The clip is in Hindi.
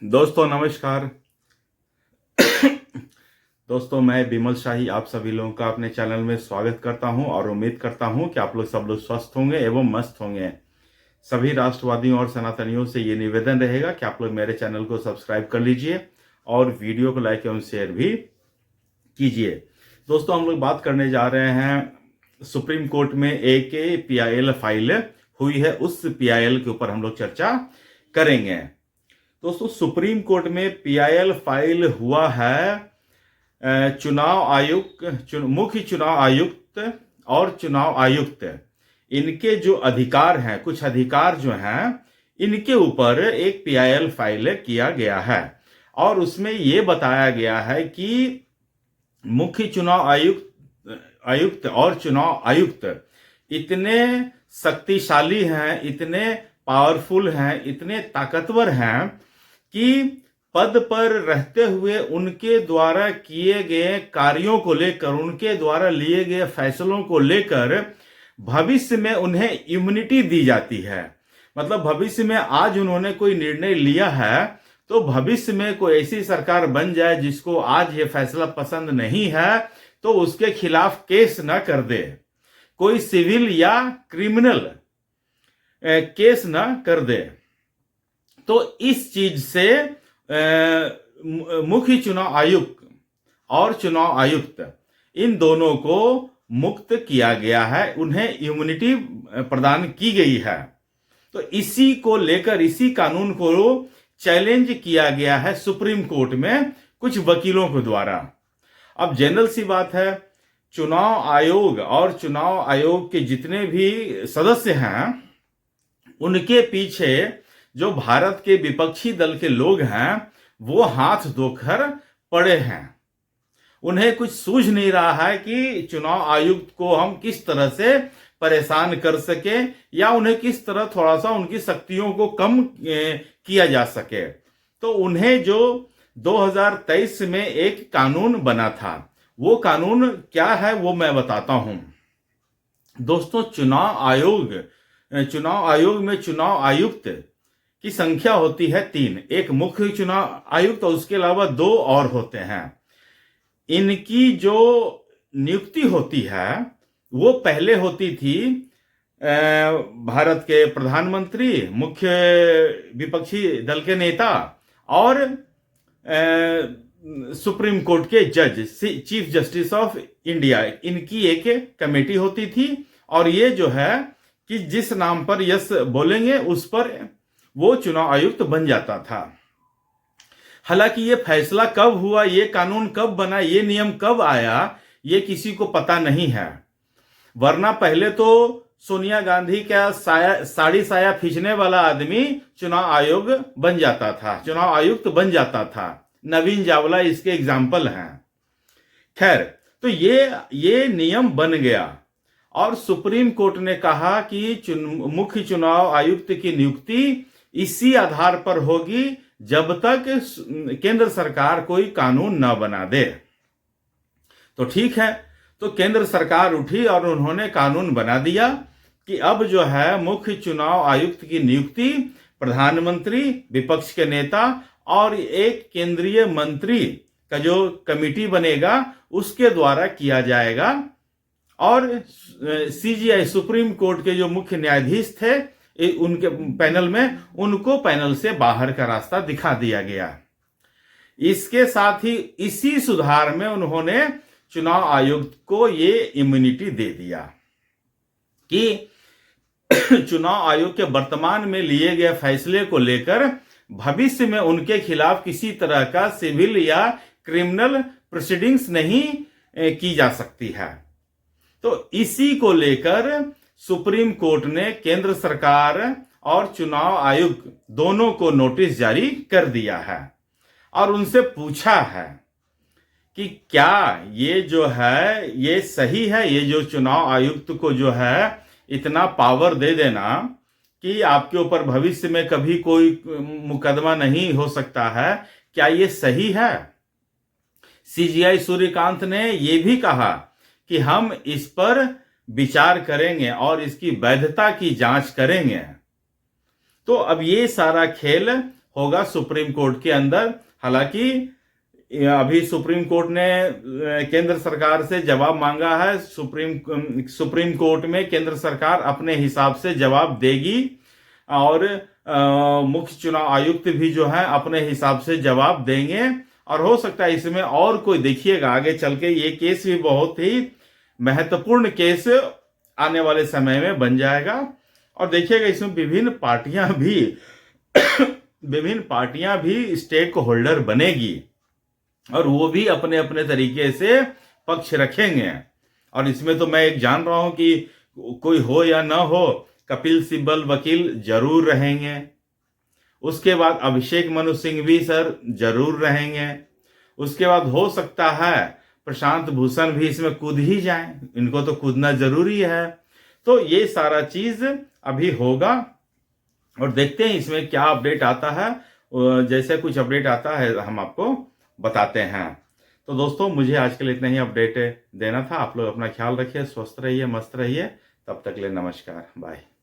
दोस्तों नमस्कार। दोस्तों मैं बिमल शाही आप सभी लोगों का अपने चैनल में स्वागत करता हूं और उम्मीद करता हूं कि आप लोग सब लोग स्वस्थ होंगे एवं मस्त होंगे। सभी राष्ट्रवादियों और सनातनियों से ये निवेदन रहेगा कि आप लोग मेरे चैनल को सब्सक्राइब कर लीजिए और वीडियो को लाइक एवं शेयर भी कीजिए। दोस्तों हम लोग बात करने जा रहे हैं सुप्रीम कोर्ट में एक PIL फाइल हुई है, उस PIL के ऊपर हम लोग चर्चा करेंगे। दोस्तों सुप्रीम कोर्ट में PIL फाइल हुआ है चुनाव आयुक्त, मुख्य चुनाव आयुक्त और चुनाव आयुक्त, इनके जो अधिकार हैं, कुछ अधिकार जो हैं, इनके ऊपर एक PIL फाइल किया गया है और उसमें यह बताया गया है कि मुख्य चुनाव आयुक्त और चुनाव आयुक्त इतने शक्तिशाली हैं, इतने पावरफुल हैं, इतने ताकतवर हैं कि पद पर रहते हुए उनके द्वारा किए गए कार्यों को लेकर, उनके द्वारा लिए गए फैसलों को लेकर भविष्य में उन्हें इम्यूनिटी दी जाती है। मतलब भविष्य में आज उन्होंने कोई निर्णय लिया है तो भविष्य में कोई ऐसी सरकार बन जाए जिसको आज ये फैसला पसंद नहीं है तो उसके खिलाफ केस न कर दे, कोई सिविल या क्रिमिनल केस न कर दे। तो इस चीज से मुख्य चुनाव आयुक्त और चुनाव आयुक्त इन दोनों को मुक्त किया गया है, उन्हें इम्यूनिटी प्रदान की गई है। तो इसी को लेकर, इसी कानून को चैलेंज किया गया है सुप्रीम कोर्ट में कुछ वकीलों के द्वारा। अब जनरल सी बात है, चुनाव आयोग और चुनाव आयोग के जितने भी सदस्य हैं उनके पीछे जो भारत के विपक्षी दल के लोग हैं वो हाथ धोकर पड़े हैं। उन्हें कुछ सूझ नहीं रहा है कि चुनाव आयुक्त को हम किस तरह से परेशान कर सके या उन्हें किस तरह थोड़ा सा उनकी शक्तियों को कम किया जा सके। तो उन्हें जो 2023 में एक कानून बना था, वो कानून क्या है वो मैं बताता हूं। दोस्तों चुनाव आयोग में चुनाव आयुक्त की संख्या होती है 3, एक मुख्य चुनाव आयुक्त और उसके अलावा 2 और होते हैं। इनकी जो नियुक्ति होती है वो पहले होती थी भारत के प्रधानमंत्री, मुख्य विपक्षी दल के नेता और सुप्रीम कोर्ट के जज, चीफ जस्टिस ऑफ इंडिया, इनकी एक कमेटी होती थी और ये जो है कि जिस नाम पर यस बोलेंगे उस पर वो चुनाव आयुक्त बन जाता था। हालांकि ये फैसला कब हुआ, ये कानून कब बना, ये नियम कब आया, ये किसी को पता नहीं है। वरना पहले तो सोनिया गांधी का साड़ी साया खींचने वाला आदमी चुनाव आयोग बन जाता था, चुनाव आयुक्त बन जाता था। नवीन जावला इसके एग्जाम्पल हैं। खैर, तो ये नियम बन गया और सुप्रीम कोर्ट ने कहा कि मुख्य चुनाव आयुक्त की नियुक्ति इसी आधार पर होगी जब तक केंद्र सरकार कोई कानून न बना दे। तो ठीक है, तो केंद्र सरकार उठी और उन्होंने कानून बना दिया कि अब जो है मुख्य चुनाव आयुक्त की नियुक्ति प्रधानमंत्री, विपक्ष के नेता और एक केंद्रीय मंत्री का जो कमेटी बनेगा उसके द्वारा किया जाएगा। और CJI सुप्रीम कोर्ट के जो मुख्य न्यायाधीश थे उनके पैनल में, उनको पैनल से बाहर का रास्ता दिखा दिया गया। इसके साथ ही इसी सुधार में उन्होंने चुनाव आयुक्त को ये इम्यूनिटी दे दिया कि चुनाव आयोग के वर्तमान में लिए गए फैसले को लेकर भविष्य में उनके खिलाफ किसी तरह का सिविल या क्रिमिनल प्रोसीडिंग्स नहीं की जा सकती है। तो इसी को लेकर सुप्रीम कोर्ट ने केंद्र सरकार और चुनाव आयुक्त दोनों को नोटिस जारी कर दिया है और उनसे पूछा है कि क्या ये जो है ये सही है, ये जो चुनाव आयुक्त को जो है इतना पावर दे देना कि आपके ऊपर भविष्य में कभी कोई मुकदमा नहीं हो सकता है, क्या ये सही है? CJI सूर्यकांत ने ये भी कहा कि हम इस पर विचार करेंगे और इसकी वैधता की जांच करेंगे। तो अब ये सारा खेल होगा सुप्रीम कोर्ट के अंदर। हालांकि अभी सुप्रीम कोर्ट ने केंद्र सरकार से जवाब मांगा है। सुप्रीम कोर्ट में केंद्र सरकार अपने हिसाब से जवाब देगी और मुख्य चुनाव आयुक्त भी जो है अपने हिसाब से जवाब देंगे। और हो सकता है इसमें और कोई, देखिएगा आगे चल के ये केस भी बहुत ही महत्वपूर्ण केस आने वाले समय में बन जाएगा। और देखिएगा इसमें विभिन्न पार्टियां भी स्टेक होल्डर बनेगी और वो भी अपने अपने तरीके से पक्ष रखेंगे। और इसमें तो मैं एक जान रहा हूं कि कोई हो या ना हो, कपिल सिब्बल वकील जरूर रहेंगे। उसके बाद अभिषेक मनु सिंह भी सर जरूर रहेंगे। उसके बाद हो सकता है प्रशांत भूषण भी इसमें कूद ही जाएं, इनको तो कूदना जरूरी है। तो ये सारा चीज अभी होगा और देखते हैं इसमें क्या अपडेट आता है। जैसे कुछ अपडेट आता है हम आपको बताते हैं। तो दोस्तों मुझे आज के लिए इतना ही अपडेट देना था। आप लोग अपना ख्याल रखिए, स्वस्थ रहिए, मस्त रहिए। तब तक के लिए नमस्कार, बाय।